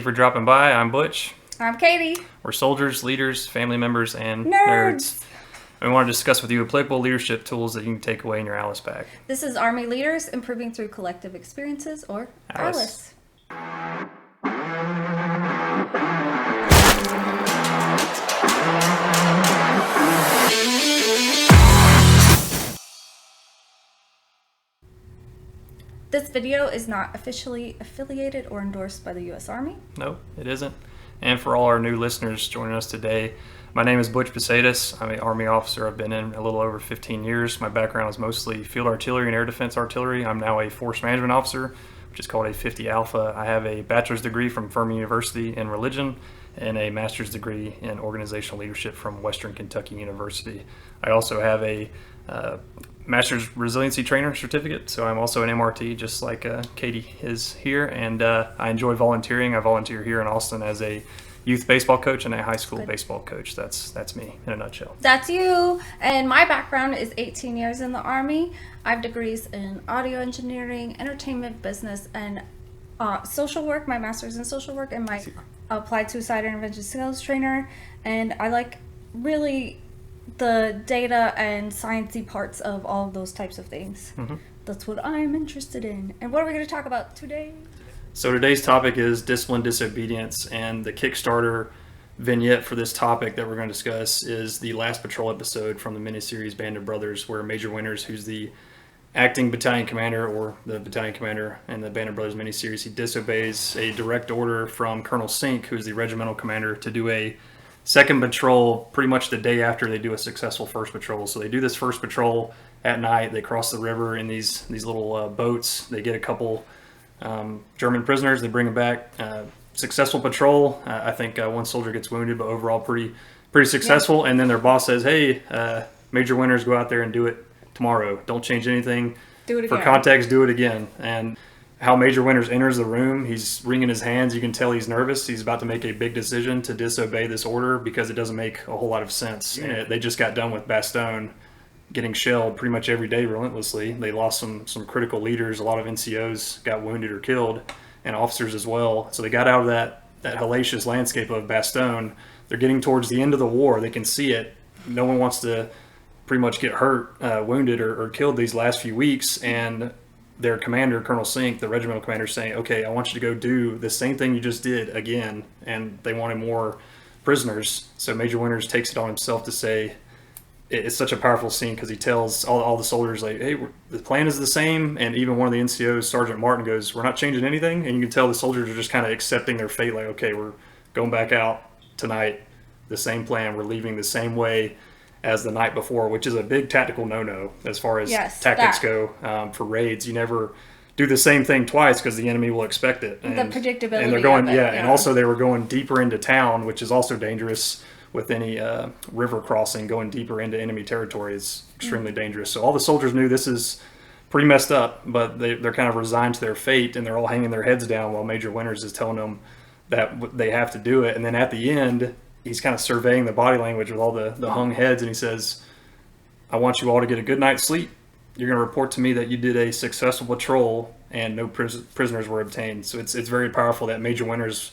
you for dropping by. I'm Butch. I'm Katie. We're soldiers, leaders, family members, and Nerds. And we want to discuss with you applicable leadership tools that you can take away in your Alice pack. This is Army Leaders Improving Through Collective Experiences, or Alice. This video is not officially affiliated or endorsed by the U.S. Army. No, it isn't. And for all our new listeners joining us today, my name is Butch Posadas. I'm an Army officer. I've been in a little over 15 years. My background is mostly field artillery and air defense artillery. I'm now a force management officer, which is called a 50 Alpha. I have a bachelor's degree from Furman University in religion and a master's degree in organizational leadership from Western Kentucky University. I also have a master's resiliency trainer certificate, so I'm also an MRT, just like Katie is here, and I enjoy volunteering. I volunteer here in Austin as a youth baseball coach and a high school baseball coach. That's me in a nutshell. That's you. And my background is 18 years in the Army. I have degrees in audio engineering, entertainment business, and social work. My master's in social work and my applied suicide intervention skills trainer. And I like really the data and sciencey parts of all of those types of things. Mm-hmm. That's what I'm interested in. And what are we going to talk about today? So today's topic is discipline, disobedience, and the Kickstarter vignette for this topic that we're going to discuss is the last patrol episode from the miniseries Band of Brothers, where Major Winters, who's the acting battalion commander or the battalion commander in the Band of Brothers miniseries, he disobeys a direct order from Colonel Sink, who's the regimental commander, to do a second patrol pretty much the day after they do a successful first patrol. So they do this first patrol at night. They cross the river in these little boats. They get a couple German prisoners. They bring them back. Successful patrol. I think one soldier gets wounded, but overall pretty successful. Yeah. And then their boss says, "Hey, Major Winters, go out there and do it tomorrow. Don't change anything. Do it again. For context, do it again." And how Major Winters enters the room, he's wringing his hands. You can tell he's nervous. He's about to make a big decision to disobey this order because it doesn't make a whole lot of sense. Yeah. They just got done with Bastogne getting shelled pretty much every day relentlessly. They lost some critical leaders. A lot of NCOs got wounded or killed, and officers as well. So they got out of that hellacious landscape of Bastogne. They're getting towards the end of the war. They can see it. No one wants to pretty much get hurt, wounded, or killed these last few weeks, and their commander, Colonel Sink, the regimental commander, is saying, "Okay, I want you to go do the same thing you just did again," and they wanted more prisoners. So Major Winters takes it on himself to say, it's such a powerful scene because he tells all the soldiers, like, "Hey, the plan is the same," and even one of the NCOs, Sergeant Martin, goes, "We're not changing anything," and you can tell the soldiers are just kind of accepting their fate, like, "Okay, we're going back out tonight, the same plan, we're leaving the same way as the night before," which is a big tactical no-no as far as tactics go. For raids, you never do the same thing twice because the enemy will expect it. And the predictability. And they're going, and also they were going deeper into town, which is also dangerous with any river crossing. Going deeper into enemy territory is extremely dangerous. So all the soldiers knew this is pretty messed up, but they're kind of resigned to their fate, and they're all hanging their heads down while Major Winters is telling them that they have to do it. And then at the end, he's kind of surveying the body language with all the hung heads, and he says, "I want you all to get a good night's sleep. You're going to report to me that you did a successful patrol and no prisoners were obtained." So it's very powerful that Major Winters,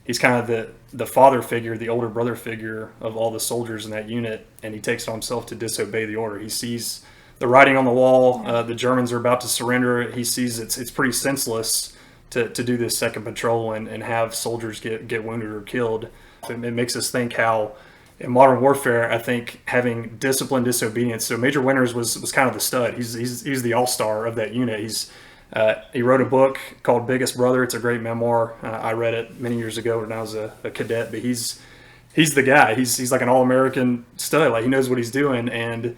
he's kind of the father figure, the older brother figure of all the soldiers in that unit, and he takes it on himself to disobey the order. He sees the writing on the wall. The Germans are about to surrender. He sees it's pretty senseless to do this second patrol and have soldiers get wounded or killed. It makes us think how in modern warfare, I think having discipline, disobedience. So Major Winters was kind of the stud. He's the all-star of that unit. He wrote a book called Biggest Brother. It's a great memoir. I read it many years ago when I was a cadet. But he's the guy. He's like an all-American stud. Like, he knows what he's doing, and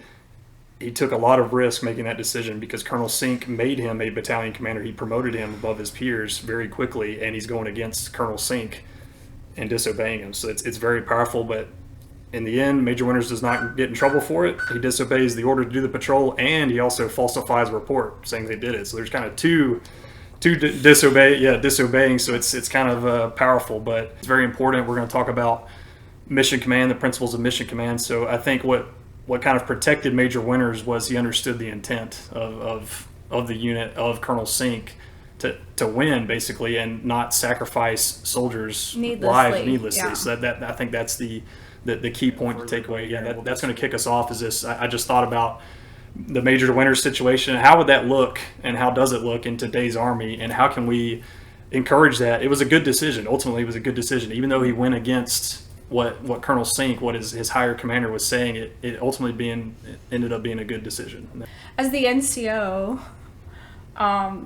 he took a lot of risk making that decision because Colonel Sink made him a battalion commander. He promoted him above his peers very quickly, and he's going against Colonel Sink and disobeying him. So it's very powerful, but in the end, Major Winters does not get in trouble for it. He disobeys the order to do the patrol, and he also falsifies a report saying they did it. So there's kind of two disobeying. So it's kind of powerful, but it's very important. We're going to talk about mission command, the principles of mission command. So I think what kind of protected Major Winters was he understood the intent of the unit, of Colonel Sink, to win basically, and not sacrifice soldiers' Needlessly, lives needlessly. yeah. So that I think that's the key point to take away. Yeah, that's going to kick us off. Is this? I just thought about the major winners situation. How would that look, and how does it look in today's Army, and how can we encourage that? It was a good decision. Ultimately, it was a good decision, even though he went against what Colonel Sink, what his higher commander was saying. It ultimately ended up being a good decision. As the NCO,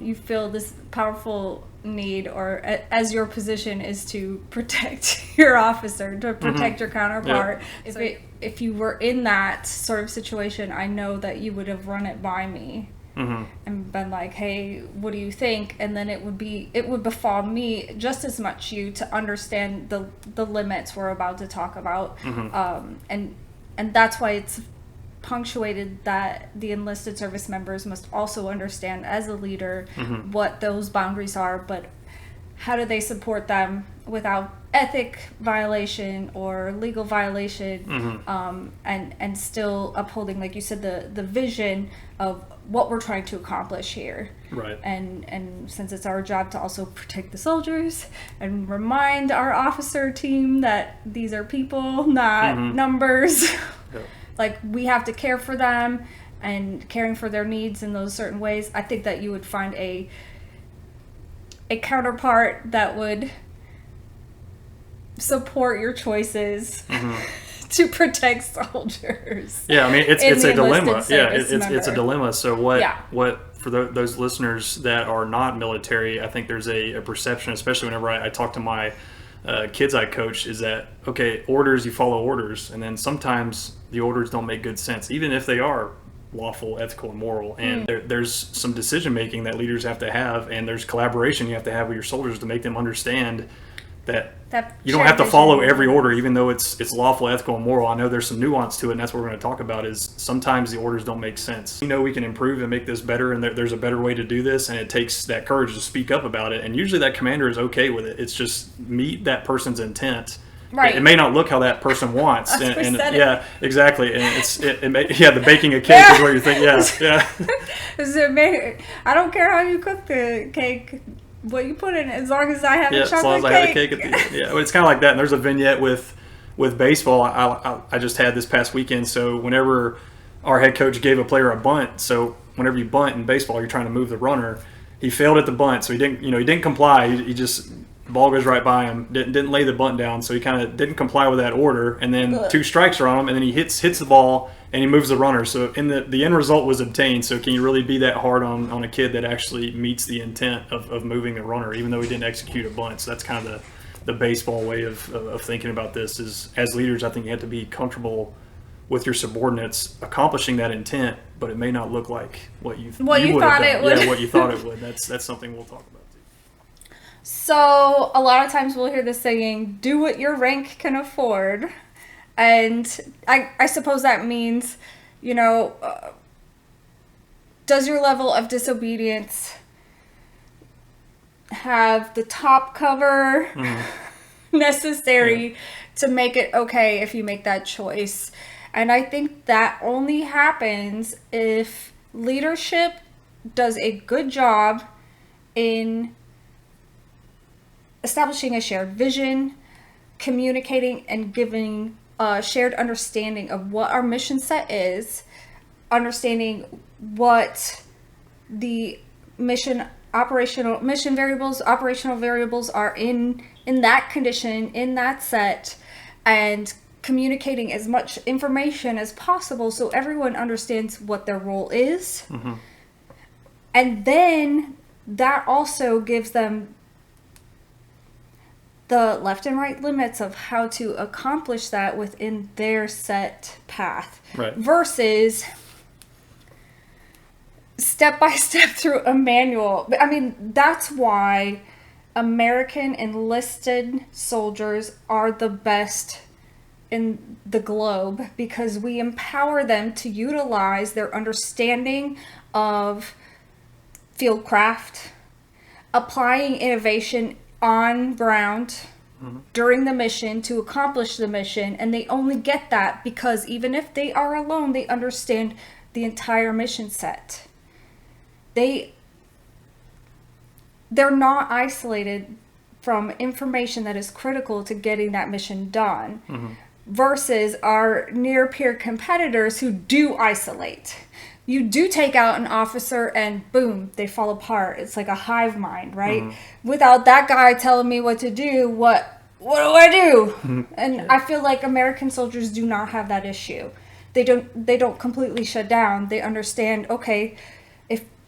you feel this powerful need, or as your position is to protect your officer, to protect your counterpart. Yeah. If you were in that sort of situation, I know that you would have run it by me and been like, hey, what do you think? And then it would befall me just as much you to understand the limits we're about to talk about. And that's why it's punctuated that the enlisted service members must also understand as a leader what those boundaries are, but how do they support them without ethic violation or legal violation, and still upholding, like you said, the vision of what we're trying to accomplish here. Right. And since it's our job to also protect the soldiers and remind our officer team that these are people, not numbers. Yep. Like, we have to care for them, and caring for their needs in those certain ways. I think that you would find a counterpart that would support your choices to protect soldiers. Yeah, I mean, it's a dilemma. Yeah, it's a dilemma. So what for those listeners that are not military, I think there's a perception, especially whenever I talk to my kids I coach, is that, okay, orders, you follow orders, and then sometimes the orders don't make good sense, even if they are lawful, ethical, and moral. And there's some decision making that leaders have to have, and there's collaboration you have to have with your soldiers to make them understand that you don't have to follow every order, even though it's lawful, ethical, and moral. I know there's some nuance to it, and that's what we're going to talk about. Is sometimes the orders don't make sense. We can improve and make this better, and there's a better way to do this, and it takes that courage to speak up about it. And usually that commander is okay with it. It's just meet that person's intent. Right. It may not look how that person wants. and yeah, exactly. And the baking a cake is what you're thinking. Yeah. I don't care how you cook the cake, what you put in it, as long as I have a chocolate cake. As long as I have a cake at the end. It's kind of like that. And there's a vignette with baseball I just had this past weekend. So whenever our head coach gave a player a bunt, so whenever you bunt in baseball, you're trying to move the runner. He failed at the bunt, so he didn't comply. He just, the ball goes right by him. Didn't lay the bunt down, so he kind of didn't comply with that order. And then 2 strikes are on him, and then he hits the ball and he moves the runner. So in the end result was obtained. So can you really be that hard on a kid that actually meets the intent of moving the runner, even though he didn't execute a bunt? So that's kind of the baseball way of thinking about this. Is, as leaders, I think you have to be comfortable with your subordinates accomplishing that intent, but it may not look like what you thought it would. Yeah, what you thought it would. That's something we'll talk about too. So a lot of times we'll hear the saying, do what your rank can afford. And I suppose that means, does your level of disobedience have the top cover necessary to make it okay if you make that choice? And I think that only happens if leadership does a good job in establishing a shared vision, communicating, and giving a shared understanding of what our mission set is, understanding what the operational variables are in that condition, in that set, and communicating as much information as possible so everyone understands what their role is. And then that also gives them the left and right limits of how to accomplish that within their set path. Right. Versus step by step through a manual. I mean, that's why American enlisted soldiers are the best in the globe, because we empower them to utilize their understanding of fieldcraft, applying innovation on ground during the mission to accomplish the mission. And they only get that because even if they are alone, they understand the entire mission set. they're not isolated from information that is critical to getting that mission done, versus our near peer competitors who do isolate. You do take out an officer and boom, they fall apart. It's like a hive mind, right? Without that guy telling me what to do, what do I do? And I feel like American soldiers do not have that issue. They don't completely shut down. They understand, okay,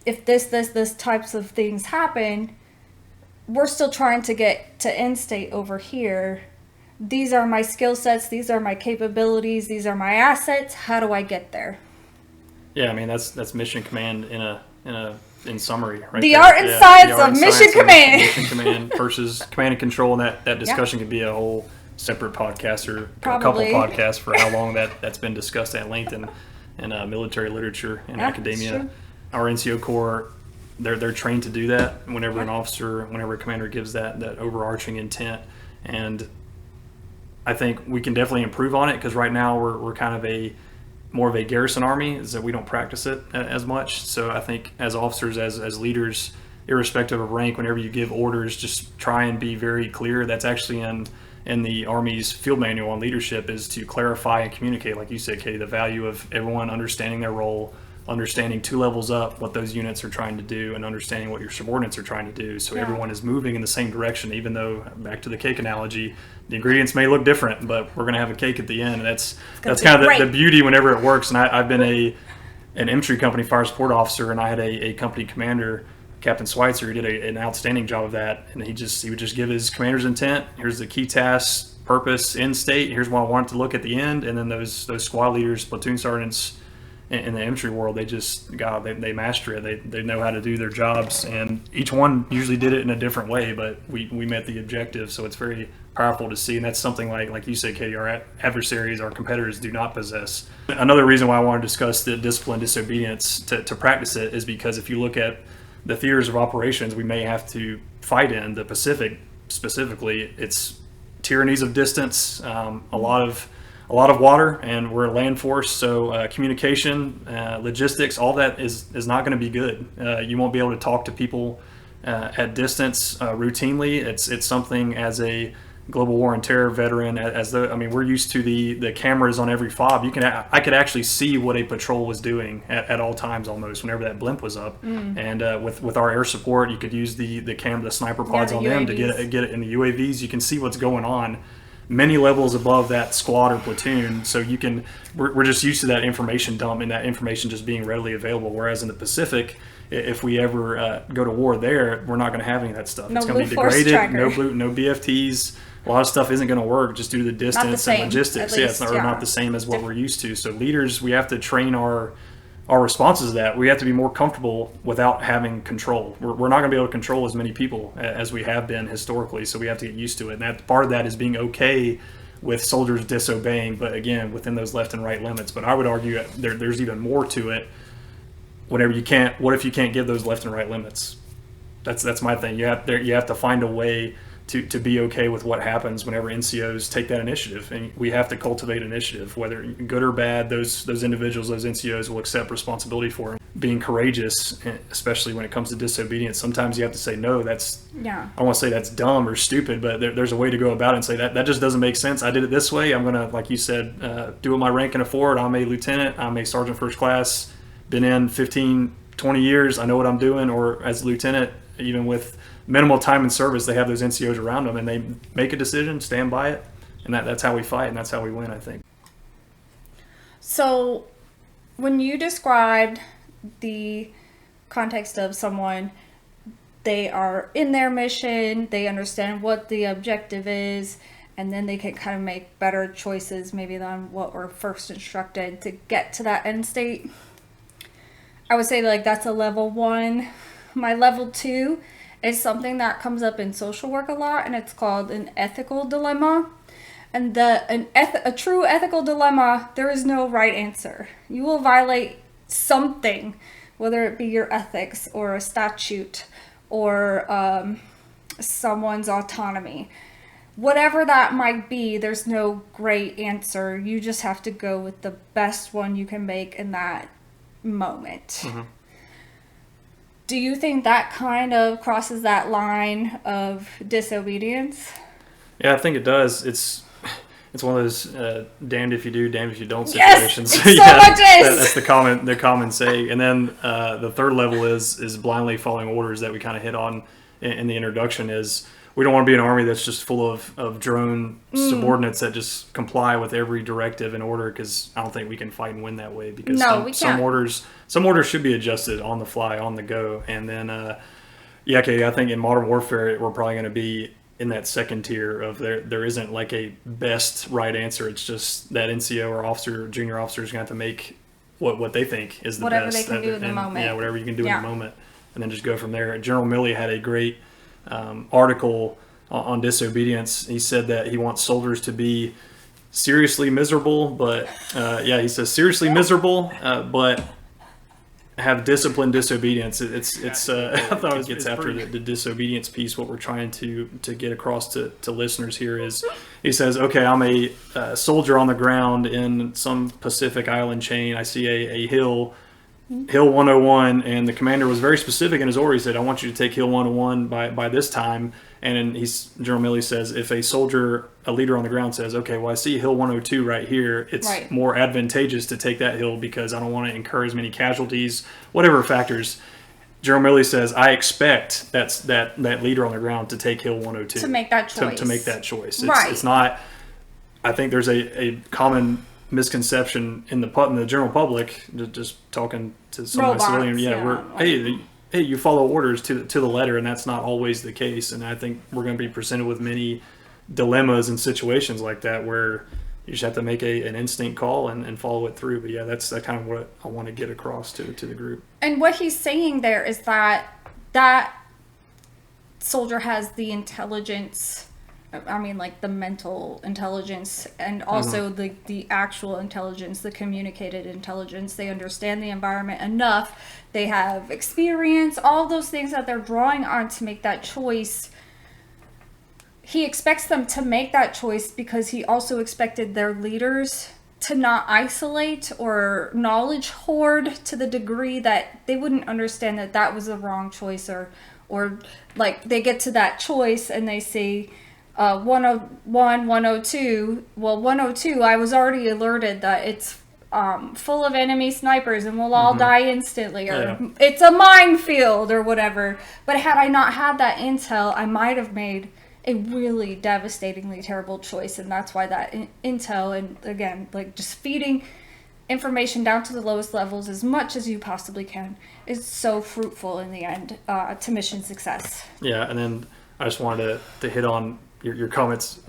if this types of things happen, we're still trying to get to end state over here. These are my skill sets, these are my capabilities, these are my assets. How do I get there? Yeah, I mean that's mission command in summary, right? The there. art and Yeah, science the art of and mission science of command. Mission command versus command and control, and that discussion could be a whole separate podcast or Probably. a couple podcasts for how long that's been discussed at length in military literature and academia. True. Our NCO Corps, they're trained to do that whenever whenever a commander gives that overarching intent. And I think we can definitely improve on it, because right now we're kind of more of a garrison army, is that we don't practice it as much. So I think as officers, as leaders, irrespective of rank, whenever you give orders, just try and be very clear. That's actually in the Army's field manual on leadership, is to clarify and communicate, like you said, Katie, the value of everyone understanding their role, understanding 2 levels up what those units are trying to do, and understanding what your subordinates are trying to do, so everyone is moving in the same direction. Even though, back to the cake analogy, the ingredients may look different, but we're going to have a cake at the end. And that's kind of the beauty whenever it works. And I've been an infantry company fire support officer, and I had a company commander, Captain Schweitzer, who did an outstanding job of that. And he would just give his commander's intent. Here's the key tasks, purpose, end state. Here's what I want it to look at the end. And then those squad leaders, platoon sergeants in the infantry world, they master it. They know how to do their jobs, and each one usually did it in a different way, but we met the objective. So it's very powerful to see, and that's something like you said, Katie, our adversaries, our competitors do not possess. Another reason why I want to discuss the discipline disobedience to practice it is because if you look at the theaters of operations we may have to fight in, the Pacific specifically, it's tyrannies of distance, a lot of water, and we're a land force, so communication, logistics, all that is not going to be good. You won't be able to talk to people at distance routinely. It's something, as a global war and terror veteran, we're used to the cameras on every fob. I could actually see what a patrol was doing at all times, almost whenever that blimp was up. And with our air support, you could use the sniper pods on them to get it in the UAVs. You can see what's going on many levels above that squad or platoon, so we're just used to that information dump and that information just being readily available. Whereas in the Pacific, if we ever go to war there, we're not going to have any of that stuff. It's going to be degraded. No BFTs. A lot of stuff isn't going to work just due to the distance and logistics. It's not the same as what we're used to. So leaders, we have to train our responses to that. We have to be more comfortable without having control. We're not going to be able to control as many people as we have been historically, so we have to get used to it. And that part of that is being okay with soldiers disobeying, but again, within those left and right limits. But I would argue there's even more to it. What if you can't give those left and right limits? That's my thing. You have to find a way to be okay with what happens whenever NCOs take that initiative, and we have to cultivate initiative, whether good or bad. Those individuals, those NCOs, will accept responsibility for it. Being courageous, especially when it comes to disobedience. Sometimes you have to say no. I don't want to say that's dumb or stupid, but there's a way to go about it and say that just doesn't make sense. I did it this way. I'm gonna, like you said, do what my rank can afford. I'm a lieutenant. I'm a sergeant first class. Been in 15, 20 years. I know what I'm doing. Or as a lieutenant, even with minimal time in service, they have those NCOs around them, and they make a decision, stand by it, and that's how we fight, and that's how we win, I think. So when you described the context of someone, they are in their mission, they understand what the objective is, and then they can kind of make better choices maybe than what were first instructed to get to that end state. I would say that's a level 1. My level 2 is something that comes up in social work a lot, and it's called an ethical dilemma. And a true ethical dilemma, there is no right answer. You will violate something, whether it be your ethics or a statute or someone's autonomy. Whatever that might be, there's no great answer. You just have to go with the best one you can make in that moment. Do you think that kind of crosses that line of disobedience? Yeah, I think it does. It's one of those damned if you do, damned if you don't Yes, situations. it so much is. That's the common saying. And then the third level is blindly following orders that we kind of hit on in the introduction. Is we don't want to be an army that's just full of drone subordinates that just comply with every directive and order, because I don't think we can fight and win that way. Because We some can't. some orders should be adjusted on the fly, on the go. And then yeah, Katie, I think in modern warfare we're probably going to be in that second tier of there isn't like a best right answer. It's just that NCO or officer, junior officer is going to have to make what they think is the Whatever best. they can do in the moment. Yeah, whatever you can do in the moment, and then just go from there. General Milley had a great article on disobedience. He said that he wants soldiers to be seriously miserable, but he says seriously miserable, but have disciplined disobedience. It's I thought it gets after the disobedience piece. What we're trying to get across to listeners here is, he says, okay, I'm a soldier on the ground in some Pacific island chain. I see a hill 101, and the commander was very specific in his order. He said, I want you to take hill 101 by this time. And General Milley says, if a leader on the ground says, okay, well, I see hill 102 right here, it's more advantageous to take that hill because I don't want to incur as many casualties, whatever factors. General Milley says, I expect that leader on the ground to take hill 102. To make that choice. To make that choice. It's not, I think there's a common misconception in the general public, just talking to some of my civilian, hey, you follow orders to the letter, and that's not always the case. And I think we're going to be presented with many dilemmas and situations like that where you just have to make an instinct call and follow it through. But yeah, that's kind of what I want to get across to the group. And what he's saying there is that soldier has the intelligence, I mean, like the mental intelligence, and also the actual intelligence, the communicated intelligence. They understand the environment enough. They have experience, all those things that they're drawing on to make that choice. He expects them to make that choice because he also expected their leaders to not isolate or knowledge hoard to the degree that they wouldn't understand that was a wrong choice, or like they get to that choice and they say, 101, 102. Well, 102, I was already alerted that it's full of enemy snipers and we'll all die instantly, or it's a minefield or whatever. But had I not had that intel, I might have made a really devastatingly terrible choice. And that's why that intel, and again, like just feeding information down to the lowest levels as much as you possibly can, is so fruitful in the end to mission success. Yeah, and then I just wanted to hit on your comments.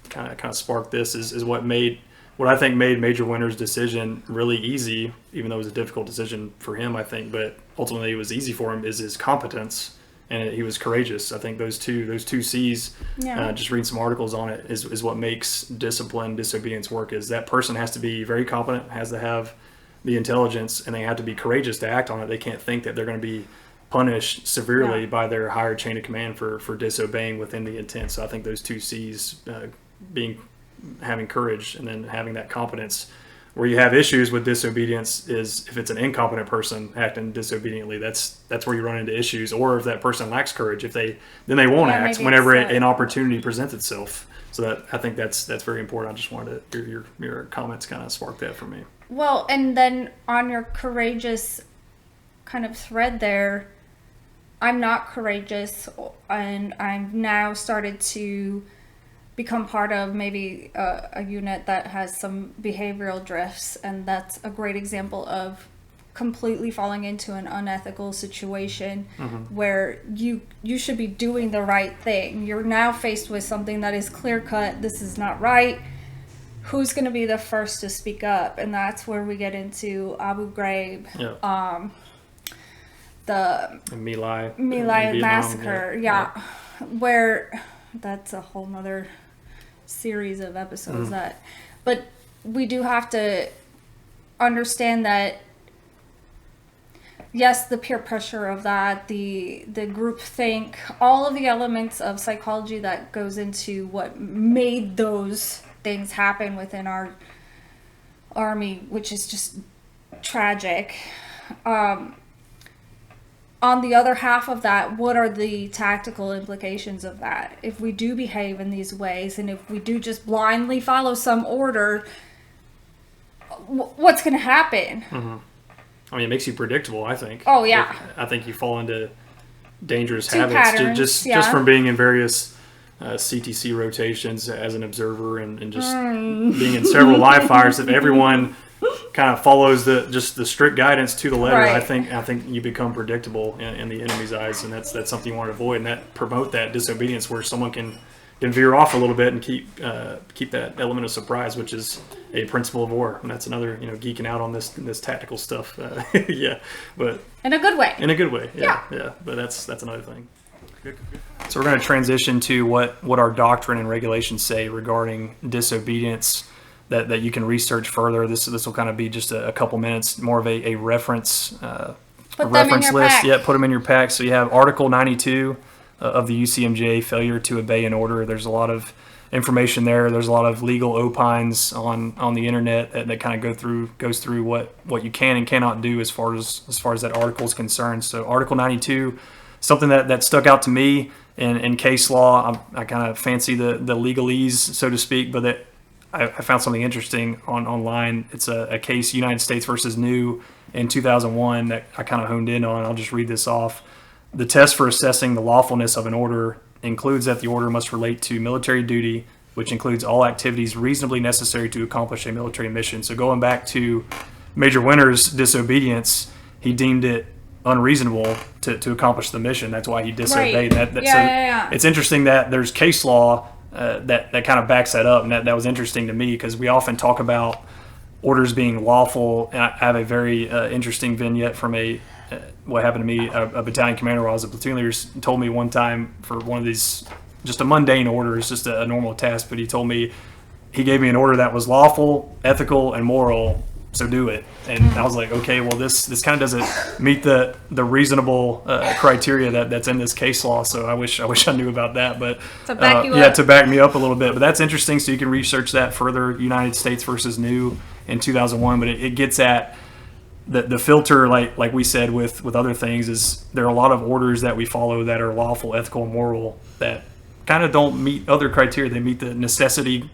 Kind of sparked this is what I think made Major Winter's decision really easy, even though it was a difficult decision for him, I think, but ultimately it was easy for him, is his competence, and he was courageous. I think those two C's, just reading some articles on it, is what makes discipline, disobedience work. Is that person has to be very competent, has to have the intelligence, and they have to be courageous to act on it. They can't think that they're going to be punished severely by their higher chain of command for disobeying within the intent. So I think those two C's, having courage and then having that competence. Where you have issues with disobedience is if it's an incompetent person acting disobediently. That's where you run into issues. Or if that person lacks courage, then they won't act whenever an opportunity presents itself. So I think that's very important. I just wanted your comments kind of sparked that for me. Well, and then on your courageous kind of thread there, I'm not courageous, and I've now started to become part of maybe a unit that has some behavioral drifts, and that's a great example of completely falling into an unethical situation where you should be doing the right thing. You're now faced with something that is clear cut. This is not right. Who's going to be the first to speak up? And that's where we get into Abu Ghraib, the My Lai massacre, where that's a whole nother series of episodes. But we do have to understand that, yes, the peer pressure of that, the group think, all of the elements of psychology that goes into what made those things happen within our army, which is just tragic. on the other half of that, what are the tactical implications of that? If we do behave in these ways, and if we do just blindly follow some order, what's going to happen? I mean, it makes you predictable, I think. Oh, yeah. I think you fall into dangerous Two habits patterns, just from being in various CTC rotations as an observer and just being in several live fires. If everyone kind of follows the strict guidance to the letter, Right. I think you become predictable in the enemy's eyes, and that's something you want to avoid, and that promote that disobedience where someone can veer off a little bit and keep that element of surprise, which is a principle of war. And that's another, geeking out on this tactical stuff. Yeah, but In a good way. in a good way. Yeah. But that's another thing. So we're going to transition to what our doctrine and regulations say regarding disobedience that you can research further. This will kind of be just a couple minutes, more of a reference Put them in your list. pack. Yeah, put them in your pack. So you have Article 92 of the UCMJ, failure to obey an order. There's a lot of information there. There's a lot of legal opines on the internet that kind of goes through what you can and cannot do as far as that article is concerned. So Article 92, something that stuck out to me in case law. I kind of fancy the legalese, so to speak, but I found something interesting online. It's a case, United States versus New in 2001, that I kind of honed in on. I'll just read this off. The test for assessing the lawfulness of an order includes that the order must relate to military duty, which includes all activities reasonably necessary to accomplish a military mission. So going back to Major Winter's disobedience, he deemed it unreasonable to accomplish the mission. That's why he disobeyed. Right. So it's interesting that there's case law that kind of backs that up, and that was interesting to me because we often talk about orders being lawful. And I have a very interesting vignette from what happened to me. A battalion commander while I was a platoon leader told me one time for one of these, just a mundane order, it's just a normal task, but he told me he gave me an order that was lawful, ethical, and moral, so do it. And I was like, okay, well this kind of doesn't meet the reasonable criteria that's in this case law. So I wish I knew about that. But To back you up. to back me up a little bit. But that's interesting. So you can research that further. United States versus New in 2001. But it gets at the filter, like we said with other things, is there are a lot of orders that we follow that are lawful, ethical, and moral that kind of don't meet other criteria. They meet the necessity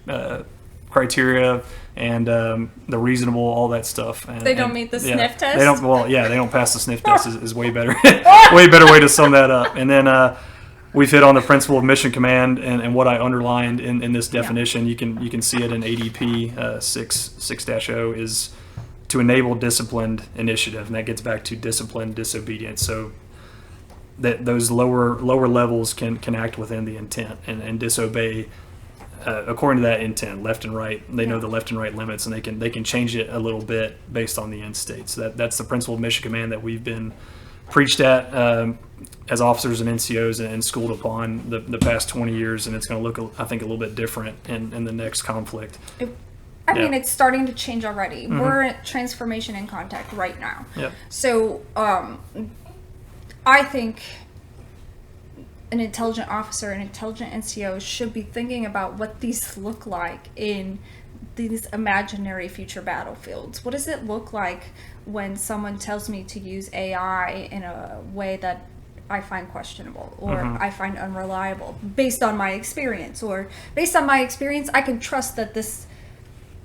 criteria and the reasonable, all that stuff. And, They don't meet the sniff test? They don't. Well, yeah, they don't pass the sniff test. Is way better, way better way to sum that up. And then we've hit on the principle of mission command and what I underlined in this definition. You can see it in ADP 6-0 is to enable disciplined initiative, and that gets back to disciplined disobedience. So that those lower levels can act within the intent and disobey according to that intent, left and right. They know the left and right limits, and they can change it a little bit based on the end state. So that's the principle of mission command that we've been preached at as officers and NCOs and schooled upon the past 20 years, and it's going to look, I think, a little bit different in the next conflict. I mean, it's starting to change already. We're in transformation in contact right now. Yep. So, I think an intelligent officer, an intelligent NCO should be thinking about what these look like in these imaginary future battlefields. What does it look like when someone tells me to use AI in a way that I find questionable or I find unreliable based on my experience? Or based on my experience, I can trust that this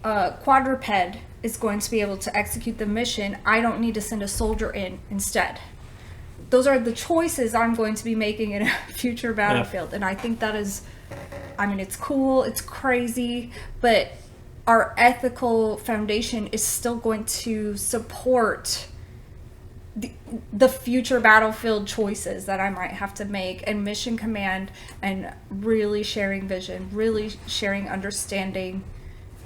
quadruped is going to be able to execute the mission. I don't need to send a soldier in instead. Those are the choices I'm going to be making in a future battlefield. And I think that is, I mean, it's cool, it's crazy, but our ethical foundation is still going to support the future battlefield choices that I might have to make. And mission command and really sharing vision, really sharing understanding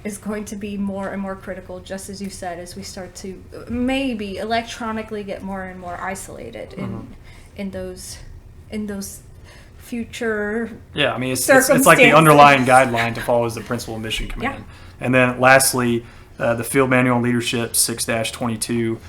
is going to be more and more critical, just as you said, as we start to maybe electronically get more and more isolated in those future. Yeah, I mean, it's like the underlying guideline to follow is the principle of mission command. And then lastly, the Field Manual on Leadership 6-22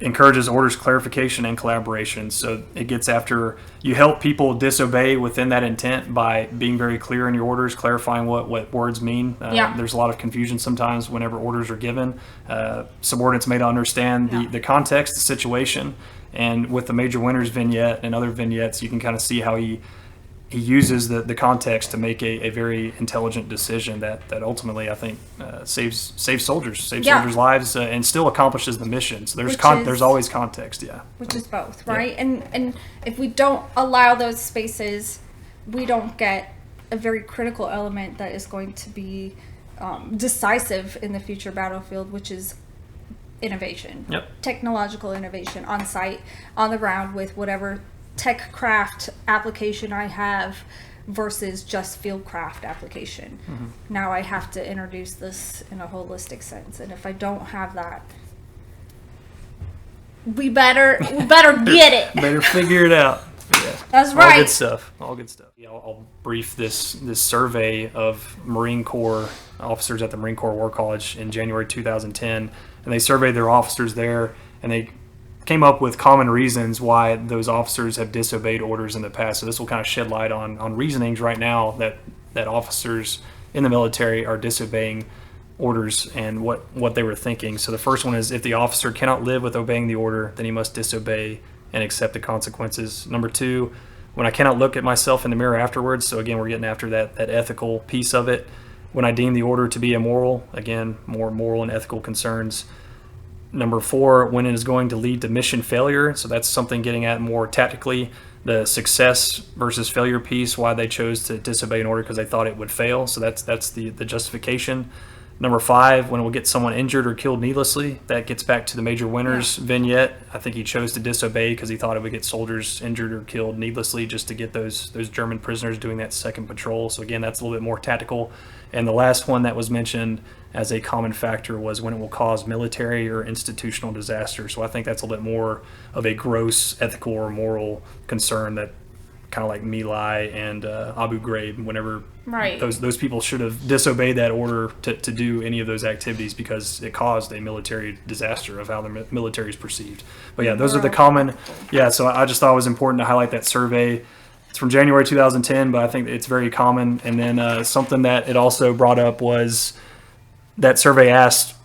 encourages orders clarification and collaboration. So it gets after you help people disobey within that intent by being very clear in your orders, clarifying what words mean. There's a lot of confusion sometimes whenever orders are given. Subordinates may not understand the context, the situation, And with the Major Winners vignette and other vignettes, you can kind of see how he uses the context to make a very intelligent decision that ultimately I think saves soldiers lives, and still accomplishes the mission. So there's always context, which is both, right? And if we don't allow those spaces, we don't get a very critical element that is going to be decisive in the future battlefield, which is innovation, technological innovation on site, on the ground, with whatever tech craft application I have versus just field craft application. Now I have to introduce this in a holistic sense, and if I don't have that, we better get it. Better figure it out. Yeah. That's right. All good stuff. I'll brief this survey of Marine Corps officers at the Marine Corps War College in January 2010, and they surveyed their officers there, and they came up with common reasons why those officers have disobeyed orders in the past. So this will kind of shed light on reasonings right now that officers in the military are disobeying orders and what they were thinking. So the first one is, if the officer cannot live with obeying the order, then he must disobey and accept the consequences. Number two, when I cannot look at myself in the mirror afterwards. So again, we're getting after that ethical piece of it. When I deem the order to be immoral, again, more moral and ethical concerns. Number four, when it is going to lead to mission failure. So that's something getting at more tactically, the success versus failure piece, why they chose to disobey an order because they thought it would fail. So that's the justification. Number five, when it will get someone injured or killed needlessly. That gets back to the Major Winners vignette. I think he chose to disobey because he thought it would get soldiers injured or killed needlessly just to get those German prisoners doing that second patrol. So again, that's a little bit more tactical. And the last one that was mentioned as a common factor was when it will cause military or institutional disaster. So I think that's a little bit more of a gross ethical or moral concern, that kind of like My Lai and Abu Ghraib, whenever those people should have disobeyed that order to do any of those activities because it caused a military disaster of how the military is perceived. But yeah, those are the common. Yeah, so I just thought it was important to highlight that survey. It's from January 2010, but I think it's very common. And then something that it also brought up was that survey asked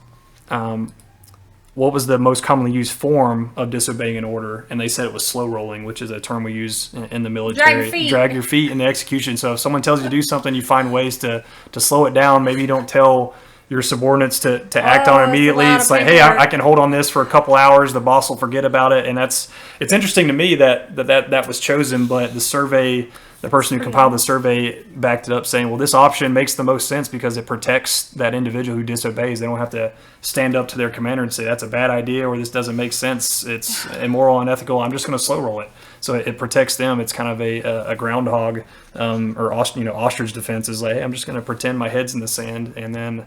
what was the most commonly used form of disobeying an order, and they said it was slow rolling, which is a term we use in the military. Drag your feet in the execution. So if someone tells you to do something, you find ways to slow it down. Maybe you don't tell your subordinates to act on it immediately. It's like, hey, I can hold on this for a couple hours. The boss will forget about it. And it's interesting to me that was chosen, but the survey, the person who compiled the survey backed it up, saying, well, this option makes the most sense because it protects that individual who disobeys. They don't have to stand up to their commander and say, that's a bad idea, or this doesn't make sense, it's immoral, unethical, I'm just going to slow roll it. So it protects them. It's kind of a groundhog or ostrich defense is like, hey, I'm just going to pretend my head's in the sand, and then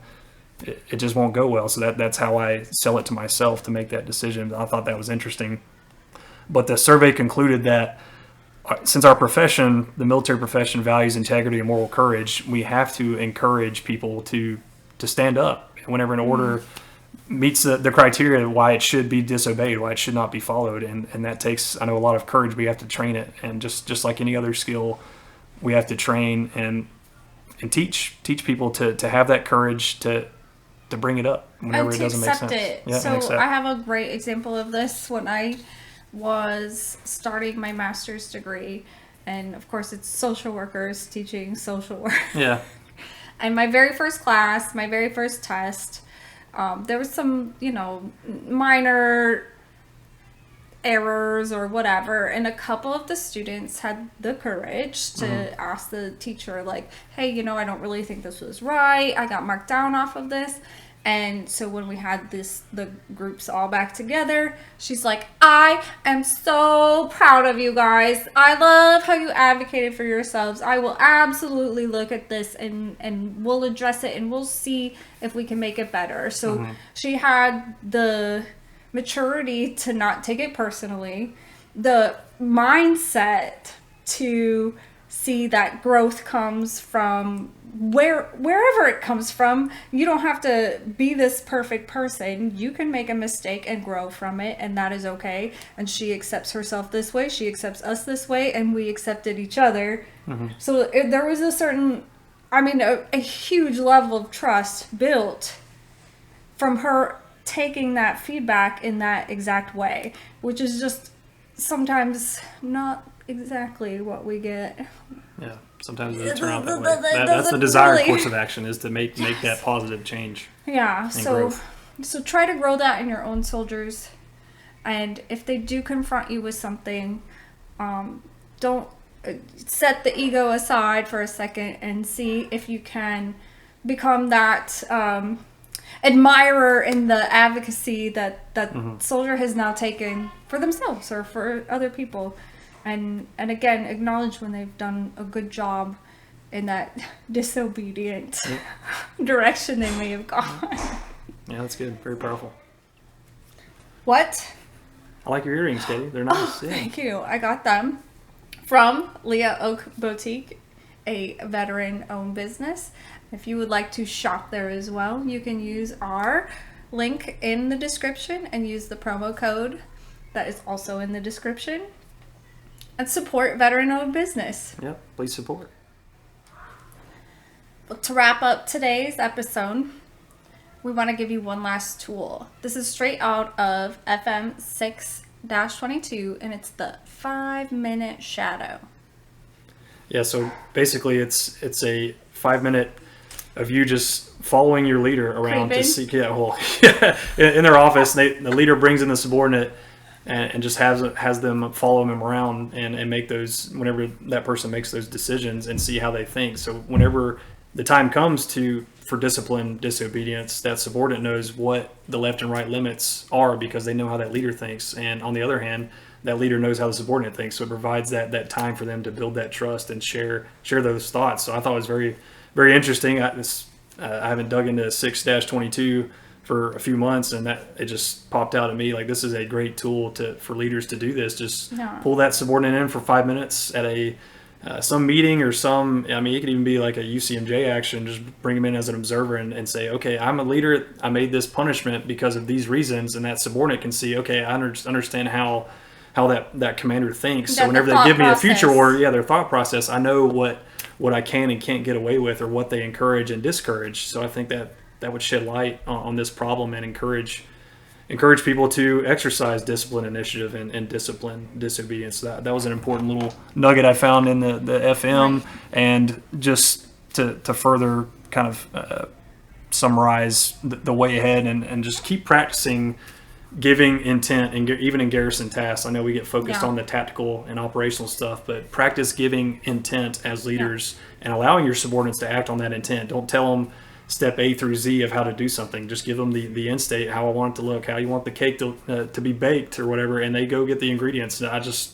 it just won't go well. So that's how I sell it to myself to make that decision. I thought that was interesting. But the survey concluded that since our profession, the military profession, values integrity and moral courage, we have to encourage people to stand up whenever an order meets the criteria of why it should be disobeyed, why it should not be followed. And that takes, I know, a lot of courage. We have to train it. And just like any other skill, we have to train and teach people to have that courage to bring it up whenever it doesn't make sense. Yeah, so I have a great example of this. When I was starting my master's degree, and of course it's social workers teaching social work. Yeah. And my very first class, my very first test, there was some, minor errors or whatever, and a couple of the students had the courage to ask the teacher, like, hey, I don't really think this was right. I got marked down off of this. And so when we had the groups all back together, she's like, I am so proud of you guys. I love how you advocated for yourselves. I will absolutely look at this and we'll address it and we'll see if we can make it better. So she had the maturity to not take it personally, the mindset to see that growth comes from wherever it comes from. You don't have to be this perfect person. You can make a mistake and grow from it, and that is okay. And she accepts herself this way, she accepts us this way, and we accepted each other. So there was a certain, a huge level of trust built from her taking that feedback in that exact way, which is just sometimes not exactly what we get. Yeah, sometimes it doesn't turn out that way. That's the desired course of action, is to make that positive change. Yeah, and growth. So try to grow that in your own soldiers, and if they do confront you with something, don't set the ego aside for a second and see if you can become that admirer in the advocacy that soldier has now taken for themselves or for other people, and again acknowledge when they've done a good job in that disobedient direction they may have gone. Yeah, that's good. Very powerful. What? I like your earrings, Katie. They're nice. Oh, thank you. I got them from Leah Oak Boutique, a veteran-owned business. If you would like to shop there as well, you can use our link in the description and use the promo code that is also in the description and support veteran-owned business. Yep, please support. But to wrap up today's episode, we want to give you one last tool. This is straight out of FM 6-22, and it's the 5-minute shadow. Yeah, so basically it's a 5-minute of you just following your leader around to see in their office. The leader brings in the subordinate and just has them follow him around and make those, whenever that person makes those decisions, and see how they think. So whenever the time comes for discipline, disobedience, that subordinate knows what the left and right limits are because they know how that leader thinks. And on the other hand, that leader knows how the subordinate thinks. So it provides that time for them to build that trust and share those thoughts. So I thought it was very, very interesting. I haven't dug into 6-22 for a few months, and that it just popped out at me like this is a great tool for leaders to do this. Just pull that subordinate in for 5 minutes at some meeting or it could even be like a UCMJ action. Just bring them in as an observer and say, okay, I'm a leader. I made this punishment because of these reasons, and that subordinate can see, okay, I understand how that commander thinks. So whenever they give me a future order, their thought process, I know what I can and can't get away with, or what they encourage and discourage. So I think that would shed light on this problem and encourage people to exercise discipline, initiative, and discipline disobedience. That was an important little nugget I found in the FM. Right. And just to further kind of summarize the way ahead and just keep practicing giving intent, and even in garrison tasks. I know we get focused on the tactical and operational stuff, but practice giving intent as leaders and allowing your subordinates to act on that intent. Don't tell them step A through Z of how to do something. Just give them the end state, how I want it to look, how you want the cake to be baked or whatever, and they go get the ingredients. You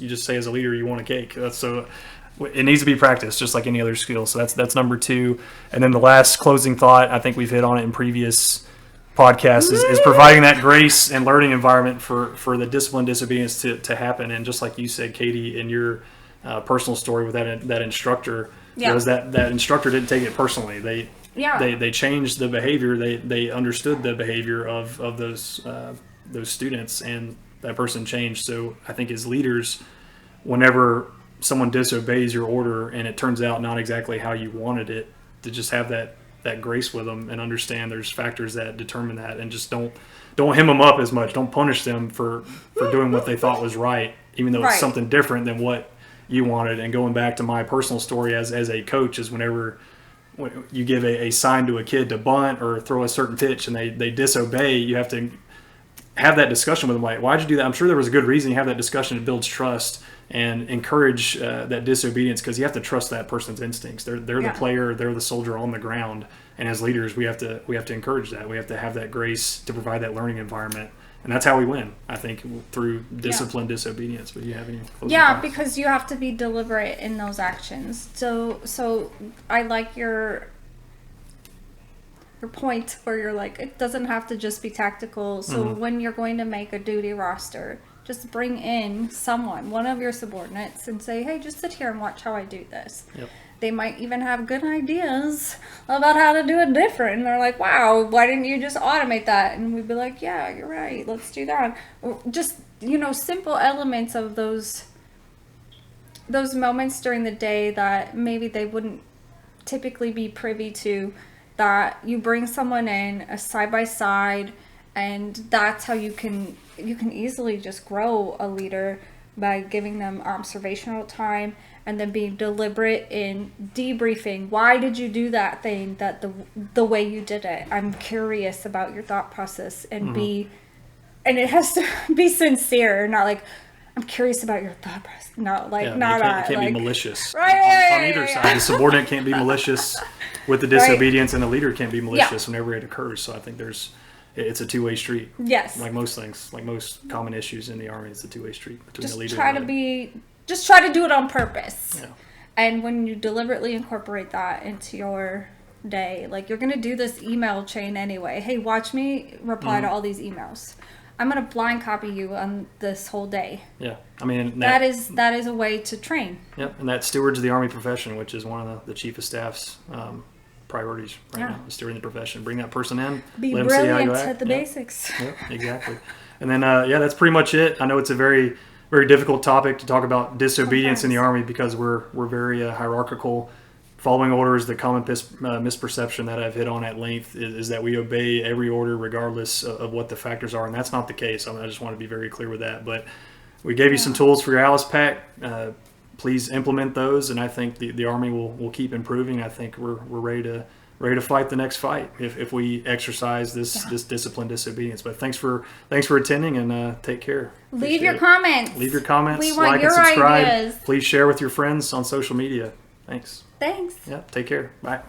just say as a leader you want a cake. It needs to be practiced just like any other skill. So that's number 2. And then the last closing thought, I think we've hit on it in previous podcasts, is providing that grace and learning environment for the discipline, disobedience to happen. And just like you said, Katie, in your personal story with that instructor, was that instructor didn't take it personally. They changed the behavior. They understood the behavior of those students, and that person changed. So I think as leaders, whenever someone disobeys your order and it turns out not exactly how you wanted it, to just have that grace with them and understand there's factors that determine that, and just don't hem them up as much. Don't punish them for doing what they thought was right, even though it's something different than what you wanted. And going back to my personal story as a coach, is whenever you give a sign to a kid to bunt or throw a certain pitch and they disobey, you have to have that discussion with them. Like, why'd you do that? I'm sure there was a good reason. You have that discussion. It builds trust and encourage that disobedience, because you have to trust that person's instincts. They're the player, they're the soldier on the ground. And as leaders, we have to encourage that. We have to have that grace to provide that learning environment. And that's how we win, I think, through discipline, disobedience. But do you have any closing thoughts? Because you have to be deliberate in those actions. So I like your point where you're like, it doesn't have to just be tactical. So when you're going to make a duty roster, just bring in one of your subordinates, and say, hey, just sit here and watch how I do this. Yep. They might even have good ideas about how to do it different. And they're like, wow, why didn't you just automate that? And we'd be like, yeah, you're right. Let's do that. Or just, simple elements of those moments during the day that maybe they wouldn't typically be privy to, that you bring someone in a side by side, and that's how you can easily just grow a leader by giving them observational time and then being deliberate in debriefing. Why did you do that thing the way you did it? I'm curious about your thought process and and it has to be sincere, not like, I'm curious about your thought process. No, like, Yeah, not it can't be malicious. Right, on either side. The subordinate can't be malicious with the disobedience, and the leader can't be malicious whenever it occurs. So I think it's a two-way street. Yes. Like most things, like most common issues in the Army, it's a two-way street between the leader Just try to do it on purpose. Yeah. And when you deliberately incorporate that into your day, like, you're going to do this email chain anyway. Hey, watch me reply to all these emails. I'm going to blind copy you on this whole day. Yeah. I mean, that is a way to train. Yep. And that stewards the Army profession, which is one of the Chief of Staff's priorities right now, is stewarding the profession. Bring that person in. Be let them see how you brilliant act. at the basics. Yep, exactly. And then, that's pretty much it. I know it's a very, very difficult topic to talk about disobedience in the Army because we're very hierarchical. Following orders, the common misperception that I've hit on at length is that we obey every order regardless of what the factors are, and that's not the case. I just want to be very clear with that. But we gave you some tools for your Alice Pack. Please implement those, and I think the Army will keep improving. I think we're ready to fight the next fight if we exercise this disciplined disobedience. But thanks for attending, and take care. Leave your comments. Leave your comments. We want like your and subscribe. ideas. Please share with your friends on social media. Thanks. Thanks. Yeah. Take care. Bye.